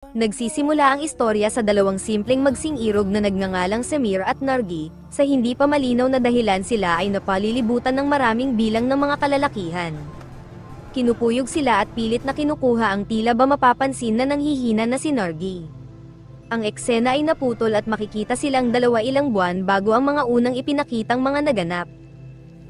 Nagsisimula ang istorya sa dalawang simpleng magsing-irog na nagngangalang Semir at Nargi, sa hindi pa malinaw na dahilan sila ay napalilibutan ng maraming bilang ng mga kalalakihan. Kinupuyog sila at pilit na kinukuha ang tila ba mapapansin na nanghihina na si Nargi. Ang eksena ay naputol at makikita silang dalawa ilang buwan bago ang mga unang ipinakitang mga naganap.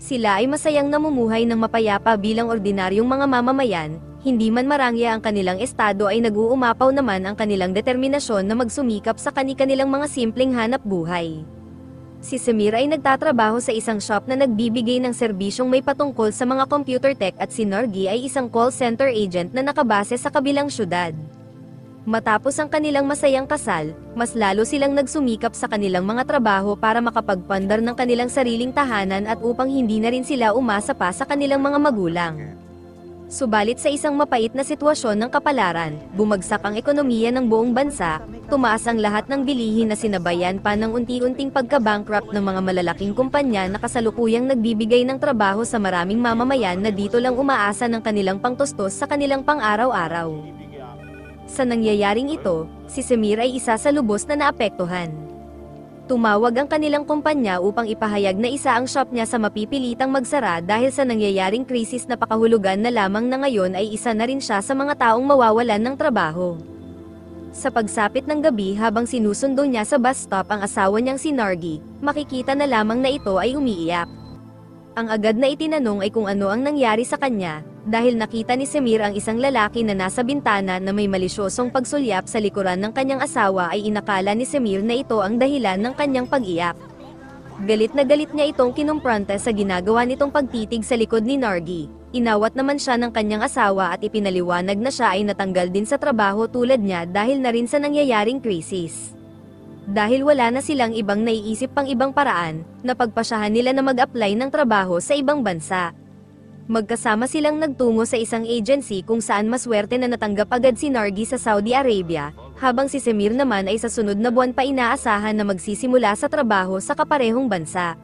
Sila ay masayang namumuhay ng mapayapa bilang ordinaryong mga mamamayan, hindi man marangya ang kanilang estado ay nag-uumapaw naman ang kanilang determinasyon na magsumikap sa kani-kanilang mga simpleng hanap buhay. Si Semir ay nagtatrabaho sa isang shop na nagbibigay ng serbisyong may patungkol sa mga computer tech at si Nargi ay isang call center agent na nakabase sa kabilang syudad. Matapos ang kanilang masayang kasal, mas lalo silang nagsumikap sa kanilang mga trabaho para makapagpandar ng kanilang sariling tahanan at upang hindi na rin sila umasa pa sa kanilang mga magulang. Subalit sa isang mapait na sitwasyon ng kapalaran, bumagsak ang ekonomiya ng buong bansa, tumaas ang lahat ng bilihin na sinabayan pa ng unti-unting pagka-bankrupt ng mga malalaking kumpanya na kasalukuyang nagbibigay ng trabaho sa maraming mamamayan na dito lang umaasa ng kanilang pangtustos sa kanilang pang-araw-araw. Sa nangyayaring ito, si Semir ay isa sa lubos na naapektuhan. Tumawag ang kanilang kumpanya upang ipahayag na isa ang shop niya sa mapipilitang magsara dahil sa nangyayaring krisis na pakahulugan na lamang na ngayon ay isa na rin siya sa mga taong mawawalan ng trabaho. Sa pagsapit ng gabi habang sinusundo niya sa bus stop ang asawa niyang si Nargi, makikita na lamang na ito ay umiiyak. Ang agad na itinanong ay kung ano ang nangyari sa kanya, dahil nakita ni Semir ang isang lalaki na nasa bintana na may malisyosong pagsulyap sa likuran ng kanyang asawa ay inakala ni Semir na ito ang dahilan ng kanyang pag-iyak. Galit na galit niya itong kinumpranta sa ginagawa nitong pagtitig sa likod ni Nargi. Inawat naman siya ng kanyang asawa at ipinaliwanag na siya ay natanggal din sa trabaho tulad niya dahil na rin sa nangyayaring krisis. Dahil wala na silang ibang naiisip pang ibang paraan, napagpasyahan nila na mag-apply ng trabaho sa ibang bansa. Magkasama silang nagtungo sa isang agency kung saan maswerte na natanggap agad si Nargi sa Saudi Arabia, habang si Semir naman ay sa sunod na buwan pa inaasahan na magsisimula sa trabaho sa kaparehong bansa.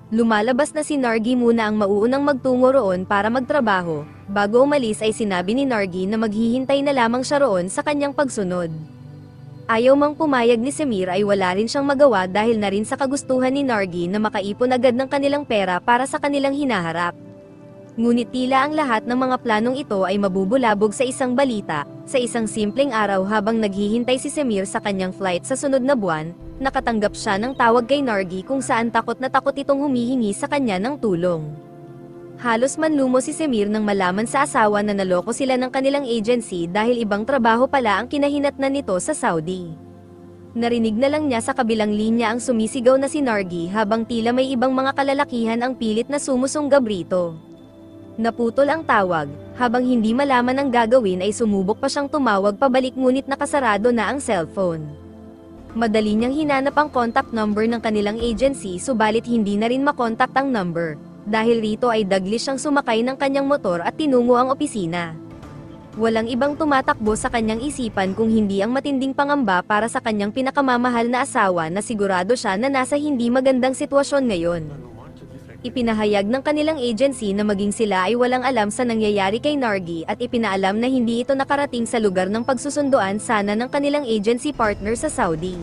Lumalabas na si Nargi muna ang mauunang magtungo roon para magtrabaho, bago umalis ay sinabi ni Nargi na maghihintay na lamang siya roon sa kanyang pagsunod. Ayaw mang pumayag ni Semir ay wala rin siyang magawa dahil na rin sa kagustuhan ni Nargi na makaipon agad ng kanilang pera para sa kanilang hinaharap. Ngunit tila ang lahat ng mga planong ito ay mabubulabog sa isang balita, sa isang simpleng araw habang naghihintay si Semir sa kanyang flight sa sunod na buwan, nakatanggap siya ng tawag kay Nargi kung saan takot na takot itong humihingi sa kanya ng tulong. Halos manlumo si Semir nang malaman sa asawa na naloko sila ng kanilang agency dahil ibang trabaho pala ang kinahinatnan nito sa Saudi. Narinig na lang niya sa kabilang linya ang sumisigaw na si Nargi habang tila may ibang mga kalalakihan ang pilit na sumusunggab rito. Naputol ang tawag, habang hindi malaman ang gagawin ay sumubok pa siyang tumawag pabalik ngunit nakasarado na ang cellphone. Madali niyang hinanap ang contact number ng kanilang agency subalit hindi na rin makontak ang number. Dahil rito ay daglis siyang sumakay ng kanyang motor at tinungo ang opisina. Walang ibang tumatakbo sa kanyang isipan kung hindi ang matinding pangamba para sa kanyang pinakamamahal na asawa na sigurado siya na nasa hindi magandang sitwasyon ngayon. Ipinahayag ng kanilang agency na maging sila ay walang alam sa nangyayari kay Nargi at ipinaalam na hindi ito nakarating sa lugar ng pagsusunduan sana ng kanilang agency partner sa Saudi.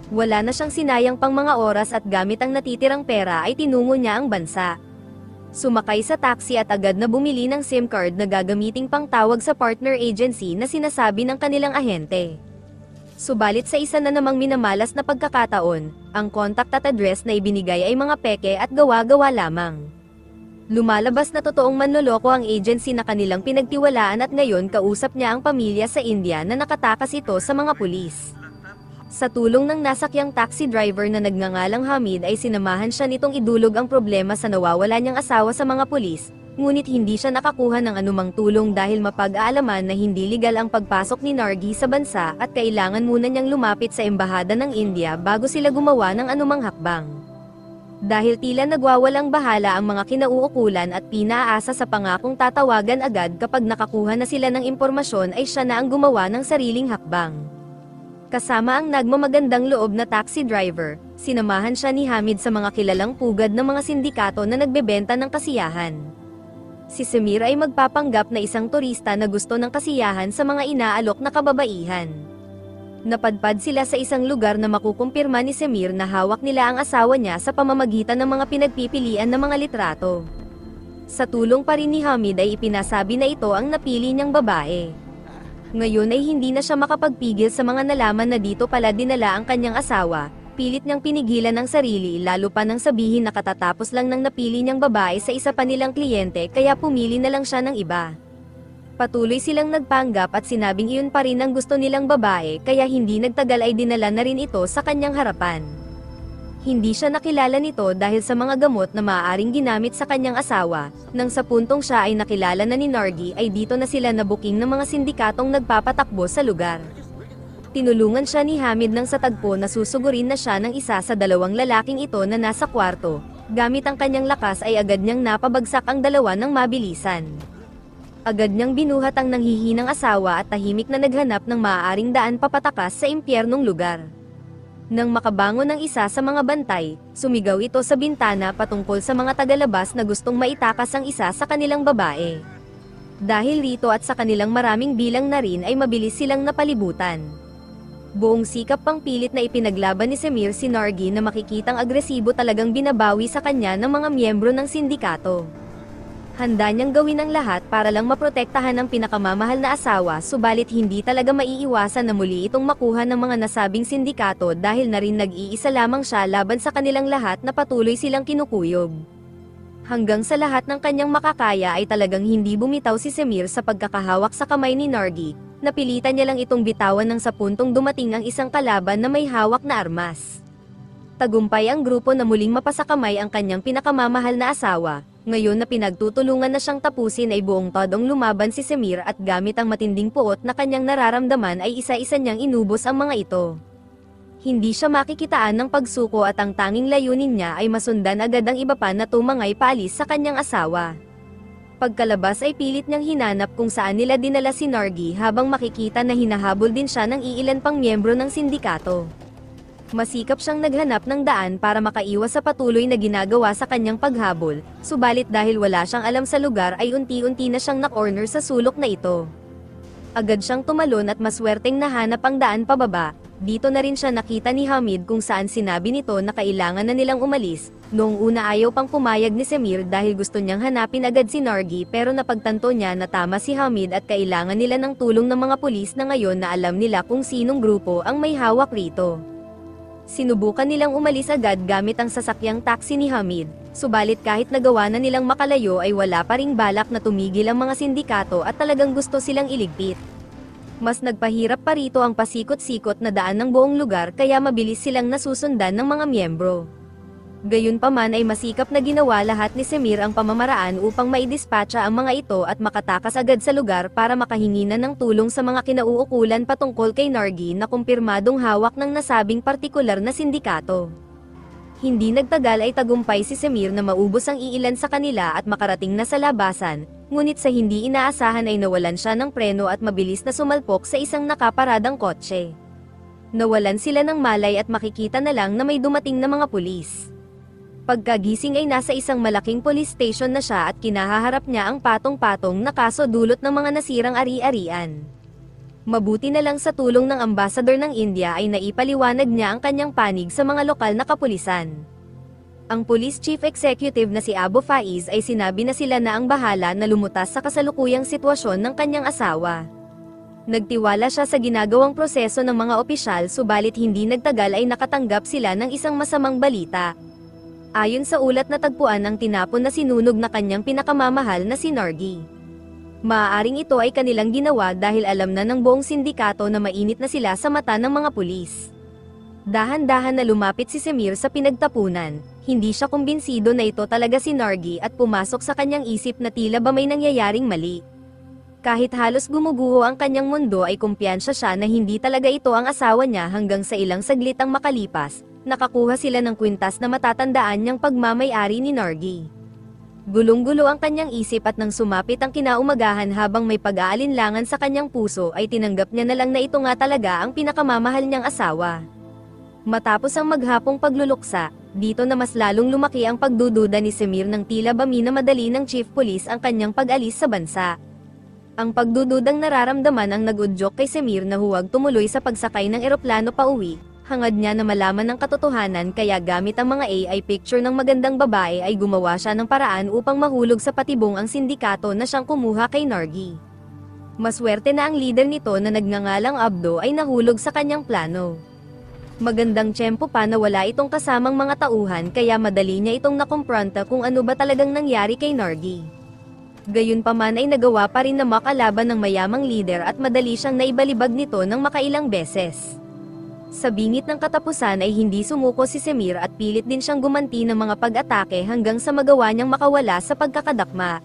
Wala na siyang sinayang pang mga oras at gamit ang natitirang pera ay tinungo niya ang bansa. Sumakay sa taxi at agad na bumili ng SIM card na gagamiting pangtawag sa partner agency na sinasabi ng kanilang ahente. Subalit sa isa na namang minamalas na pagkakataon, ang contact at address na ibinigay ay mga peke at gawa-gawa lamang. Lumalabas na totoong manloloko ang agency na kanilang pinagtiwalaan at ngayon kausap niya ang pamilya sa India na nakatakas ito sa mga pulis. Sa tulong ng nasakyang taxi driver na nagngangalang Hamid ay sinamahan siya nitong idulog ang problema sa nawawala niyang asawa sa mga pulis, ngunit hindi siya nakakuha ng anumang tulong dahil mapag-aalaman na hindi legal ang pagpasok ni Nargi sa bansa at kailangan muna niyang lumapit sa embahada ng India bago sila gumawa ng anumang hakbang. Dahil tila nagwawalang bahala ang mga kinauukulan at pinaasa sa pangakong tatawagan agad kapag nakakuha na sila ng impormasyon ay siya na ang gumawa ng sariling hakbang. Kasama ang nagmamagandang loob na taxi driver, sinamahan siya ni Hamid sa mga kilalang pugad ng mga sindikato na nagbebenta ng kasiyahan. Si Semir ay magpapanggap na isang turista na gusto ng kasiyahan sa mga inaalok na kababaihan. Napadpad sila sa isang lugar na makukumpirma ni Semir na hawak nila ang asawa niya sa pamamagitan ng mga pinagpipilian ng mga litrato. Sa tulong pa rin ni Hamid ay ipinasabi na ito ang napili niyang babae. Ngayon ay hindi na siya makapagpigil sa mga nalaman na dito pala dinala ang kanyang asawa. Pilit niyang pinigilan ang sarili lalo pa nang sabihin na katatapos lang ng napili niyang babae sa isa pa nilang kliyente kaya pumili na lang siya ng iba. Patuloy silang nagpanggap at sinabing iyon pa rin ang gusto nilang babae kaya hindi nagtagal ay dinala na rin ito sa kanyang harapan. Hindi siya nakilala nito dahil sa mga gamot na maaaring ginamit sa kanyang asawa, nang sa puntong siya ay nakilala na ni Nargi ay dito na sila nabuking ng mga sindikatong nagpapatakbo sa lugar. Tinulungan siya ni Hamid nang sa tagpo na susugurin na siya ng isa sa dalawang lalaking ito na nasa kwarto. Gamit ang kanyang lakas ay agad niyang napabagsak ang dalawa ng mabilisan. Agad niyang binuhat ang nanghihinang asawa at tahimik na naghanap ng maaaring daan papatakas sa impyernong lugar. Nang makabangon ng isa sa mga bantay, sumigaw ito sa bintana patungkol sa mga tagalabas na gustong maitakas ang isa sa kanilang babae. Dahil rito at sa kanilang maraming bilang na rin ay mabilis silang napalibutan. Buong sikap pang pilit na ipinaglaban ni Semir si Nargi na makikitang agresibo talagang binabawi sa kanya ng mga miyembro ng sindikato. Handa niyang gawin ang lahat para lang maprotektahan ang pinakamamahal na asawa subalit hindi talaga maiiwasan na muli itong makuha ng mga nasabing sindikato dahil na rin nag-iisa lamang siya laban sa kanilang lahat na patuloy silang kinukuyob. Hanggang sa lahat ng kanyang makakaya ay talagang hindi bumitaw si Semir sa pagkakahawak sa kamay ni Nargi. Napilitan niya lang itong bitawan nang sa puntong dumating ang isang kalaban na may hawak na armas. Tagumpay ang grupo na muling mapasakamay ang kanyang pinakamamahal na asawa. Ngayon na pinagtutulungan na siyang tapusin ay buong todong lumaban si Semir at gamit ang matinding puot na kanyang nararamdaman ay isa-isa niyang inubos ang mga ito. Hindi siya makikitaan ng pagsuko at ang tanging layunin niya ay masundan agad ang iba pa na tumangay paalis sa kanyang asawa. Pagkalabas ay pilit niyang hinanap kung saan nila dinala si Nargi habang makikita na hinahabol din siya ng iilan pang miyembro ng sindikato. Masikap siyang naghanap ng daan para makaiwas sa patuloy na ginagawa sa kanyang paghabol, subalit dahil wala siyang alam sa lugar ay unti-unti na siyang na-corner sa sulok na ito. Agad siyang tumalon at maswerteng nahanap ang daan pababa. Dito na rin siya nakita ni Hamid kung saan sinabi nito na kailangan na nilang umalis. Noong una ayaw pang pumayag ni Semir dahil gusto niyang hanapin agad si Nargi pero napagtanto niya na tama si Hamid at kailangan nila ng tulong ng mga pulis na ngayon na alam nila kung sinong grupo ang may hawak rito. Sinubukan nilang umalis agad gamit ang sasakyang taxi ni Hamid, subalit kahit nagawa na nilang makalayo ay wala pa ring balak na tumigil ang mga sindikato at talagang gusto silang iligpit. Mas nagpahirap pa rito ang pasikot-sikot na daan ng buong lugar kaya mabilis silang nasusundan ng mga miyembro. Gayunpaman ay masikap na ginawa lahat ni Semir ang pamamaraan upang maidispatcha ang mga ito at makatakas agad sa lugar para makahingi na ng tulong sa mga kinauukulan patungkol kay Nargi na kumpirmadong hawak ng nasabing partikular na sindikato. Hindi nagtagal ay tagumpay si Semir na maubos ang iilan sa kanila at makarating na sa labasan, ngunit sa hindi inaasahan ay nawalan siya ng preno at mabilis na sumalpok sa isang nakaparadang kotse. Nawalan sila ng malay at makikita na lang na may dumating na mga pulis. Pagkagising ay nasa isang malaking police station na siya at kinahaharap niya ang patong-patong na kaso dulot ng mga nasirang ari-arian. Mabuti na lang sa tulong ng ambasador ng India ay naipaliwanag niya ang kanyang panig sa mga lokal na kapulisan. Ang police chief executive na si Abu Faiz ay sinabi na sila na ang bahala na lumutas sa kasalukuyang sitwasyon ng kanyang asawa. Nagtiwala siya sa ginagawang proseso ng mga opisyal subalit hindi nagtagal ay nakatanggap sila ng isang masamang balita. Ayon sa ulat na tagpuan ang tinapon na sinunog na kanyang pinakamamahal na si Nargi. Maaaring ito ay kanilang ginawa dahil alam na ng buong sindikato na mainit na sila sa mata ng mga pulis. Dahan-dahan na lumapit si Semir sa pinagtapunan, hindi siya kumbinsido na ito talaga si Nargi at pumasok sa kanyang isip na tila ba may nangyayaring mali. Kahit halos gumuguho ang kanyang mundo ay kumpiyansa siya na hindi talaga ito ang asawa niya hanggang sa ilang saglit ang makalipas, nakakuha sila ng kwintas na matatandaan niyang pagmamay-ari ni Nargi. Gulong-gulo ang kanyang isip at nang sumapit ang kinaumagahan habang may pag-aalinlangan sa kanyang puso ay tinanggap niya na lang na ito nga talaga ang pinakamamahal niyang asawa. Matapos ang maghapong pagluluksa, Dito na mas lalong lumaki ang pagdududa ni Semir nang tila ba minamadali ng Chief Police ang kanyang pag-alis sa bansa. Ang pagdududang nararamdaman ang nag-udyok kay Semir na huwag tumuloy sa pagsakay ng eroplano pauwi, hangad niya na malaman ang katotohanan kaya gamit ang mga AI picture ng magandang babae ay gumawa siya ng paraan upang mahulog sa patibong ang sindikato na siyang kumuha kay Nargi. Maswerte na ang leader nito na nagngangalang Abdo ay nahulog sa kanyang plano. Magandang tiyempo pa na wala itong kasamang mga tauhan kaya madali niya itong nakumpronta kung ano ba talagang nangyari kay Nargi. Gayunpaman ay nagawa pa rin na makalaban ng mayamang leader at madali siyang naibalibag nito ng makailang beses. Sa bingit ng katapusan ay hindi sumuko si Semir at pilit din siyang gumanti ng mga pag-atake hanggang sa magawa niyang makawala sa pagkakadakma.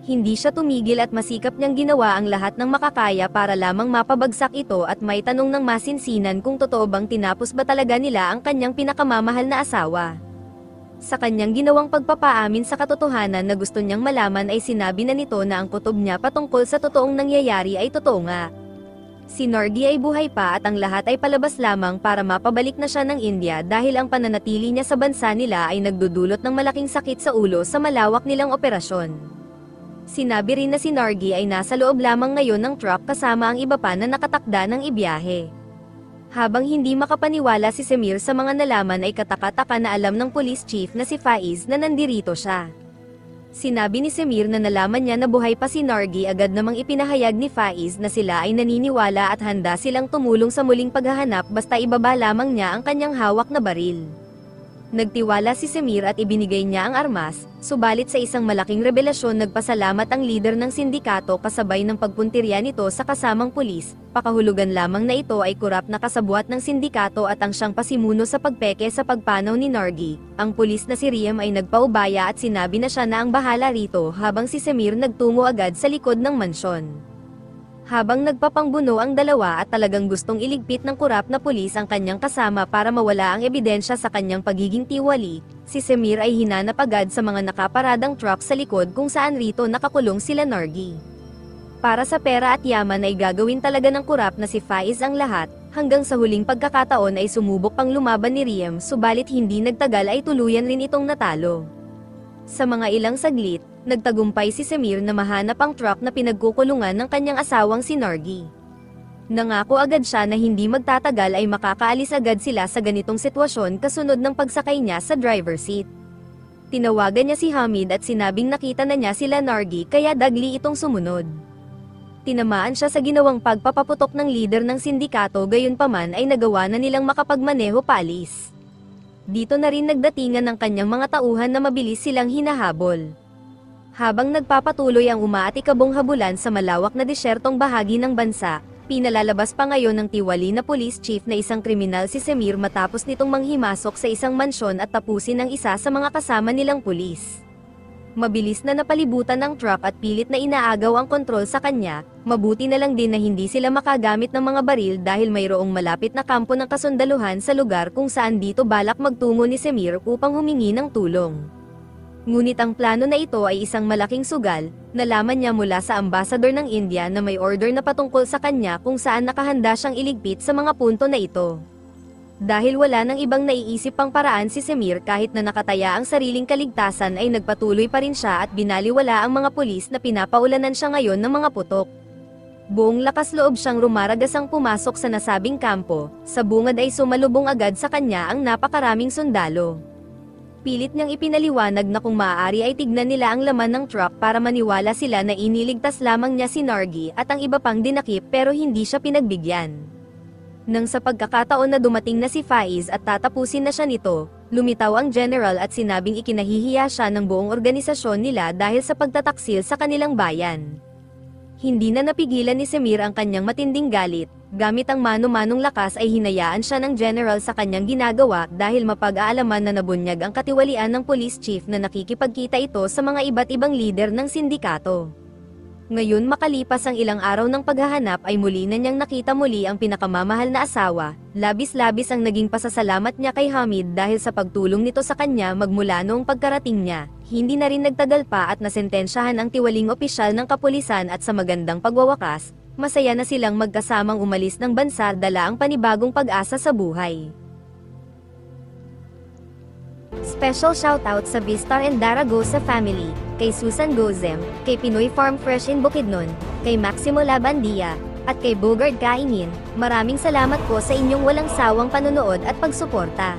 Hindi siya tumigil at masikap niyang ginawa ang lahat ng makakaya para lamang mapabagsak ito at may tanong ng masinsinan kung totoo bang tinapos ba talaga nila ang kanyang pinakamamahal na asawa. Sa kanyang ginawang pagpapaamin sa katotohanan na gusto niyang malaman ay sinabi na nito na ang kutob niya patungkol sa totoong nangyayari ay totoo nga. Si Nargi ay buhay pa at ang lahat ay palabas lamang para mapabalik na siya ng India dahil ang pananatili niya sa bansa nila ay nagdudulot ng malaking sakit sa ulo sa malawak nilang operasyon. Sinabi rin na si Nargi ay nasa loob lamang ngayon ng truck kasama ang iba pa na nakatakda ng ibiyahe. Habang hindi makapaniwala si Semir sa mga nalaman ay kataka-taka na alam ng police chief na si Faiz na nandirito siya. Sinabi ni Semir na nalaman niya na buhay pa si Nargi agad namang ipinahayag ni Faiz na sila ay naniniwala at handa silang tumulong sa muling paghahanap basta ibaba lamang niya ang kanyang hawak na baril. Nagtiwala si Semir at ibinigay niya ang armas, subalit sa isang malaking revelasyon nagpasalamat ang leader ng sindikato kasabay ng pagpuntirya nito sa kasamang pulis, pakahulugan lamang na ito ay kurap na kasabwat ng sindikato at ang siyang pasimuno sa pagpeke sa pagpanaw ni Nargi. Ang pulis na si Riem ay nagpaubaya at sinabi na siya na ang bahala rito habang si Semir nagtungo agad sa likod ng mansyon. Habang nagpapangbuno ang dalawa at talagang gustong iligpit ng kurap na pulis ang kanyang kasama para mawala ang ebidensya sa kanyang pagiging tiwali, si Semir ay hinanap agad sa mga nakaparadang truck sa likod kung saan rito nakakulong sila Nargi. Para sa pera at yaman ay gagawin talaga ng kurap na si Faiz ang lahat, hanggang sa huling pagkakataon ay sumubok pang lumaban ni Riem subalit hindi nagtagal ay tuluyan rin itong natalo. Sa mga ilang saglit, nagtagumpay si Semir na mahanap ang truck na pinagkukulungan ng kanyang asawang si Nargi. Nangako agad siya na hindi magtatagal ay makakaalis agad sila sa ganitong sitwasyon kasunod ng pagsakay niya sa driver seat. Tinawagan niya si Hamid at sinabing nakita na niya sila Nargi kaya dagli itong sumunod. Tinamaan siya sa ginawang pagpapaputok ng leader ng sindikato gayunpaman ay nagawa na nilang makapagmaneho paalis. Dito na rin nagdatingan ng kanyang mga tauhan na mabilis silang hinahabol. Habang nagpapatuloy ang umaatikabong habulan sa malawak na desyertong bahagi ng bansa, pinalalabas pa ngayon ng tiwali na police chief na isang kriminal si Semir matapos nitong manghimasok sa isang mansyon at tapusin ang isa sa mga kasama nilang pulis. Mabilis na napalibutan ng truck at pilit na inaagaw ang kontrol sa kanya, mabuti na lang din na hindi sila makagamit ng mga baril dahil mayroong malapit na kampo ng kasundaluhan sa lugar kung saan dito balak magtungo ni Semir upang humingi ng tulong. Ngunit ang plano na ito ay isang malaking sugal, nalaman niya mula sa ambasador ng India na may order na patungkol sa kanya kung saan nakahanda siyang iligpit sa mga punto na ito. Dahil wala nang ibang naiisip pang paraan si Semir kahit na nakataya ang sariling kaligtasan ay nagpatuloy pa rin siya at binaliwala ang mga pulis na pinapaulanan siya ngayon ng mga putok. Buong lakas loob siyang rumaragasang pumasok sa nasabing kampo, sa bungad ay sumalubong agad sa kanya ang napakaraming sundalo. Pilit niyang ipinaliwanag na kung maaari ay tignan nila ang laman ng truck para maniwala sila na iniligtas lamang niya si Nargi at ang iba pang dinakip pero hindi siya pinagbigyan. Nang sa pagkakataon na dumating na si Faiz at tatapusin na siya nito, lumitaw ang general at sinabing ikinahihiya siya ng buong organisasyon nila dahil sa pagtataksil sa kanilang bayan. Hindi na napigilan ni Semir ang kanyang matinding galit, gamit ang mano-manong lakas ay hinayaan siya ng general sa kanyang ginagawa dahil mapag-aalaman na nabunyag ang katiwalian ng police chief na nakikipagkita ito sa mga iba't ibang lider ng sindikato. Ngayon makalipas ang ilang araw ng paghahanap ay muli na niyang nakita muli ang pinakamamahal na asawa, labis-labis ang naging pasasalamat niya kay Hamid dahil sa pagtulong nito sa kanya magmula noong pagkarating niya, hindi na rin nagtagal pa at nasentensyahan ang tiwaling opisyal ng kapulisan at sa magandang pagwawakas, masaya na silang magkasamang umalis ng bansa dala ang panibagong pag-asa sa buhay. Special shoutout sa Vistar and Daragosa family, kay Susan Gozem, kay Pinoy Farm Fresh in Bukidnon, kay Maximo Labandia, at kay Bogard Kaingin. Maraming salamat po sa inyong walang sawang panonood at pagsuporta.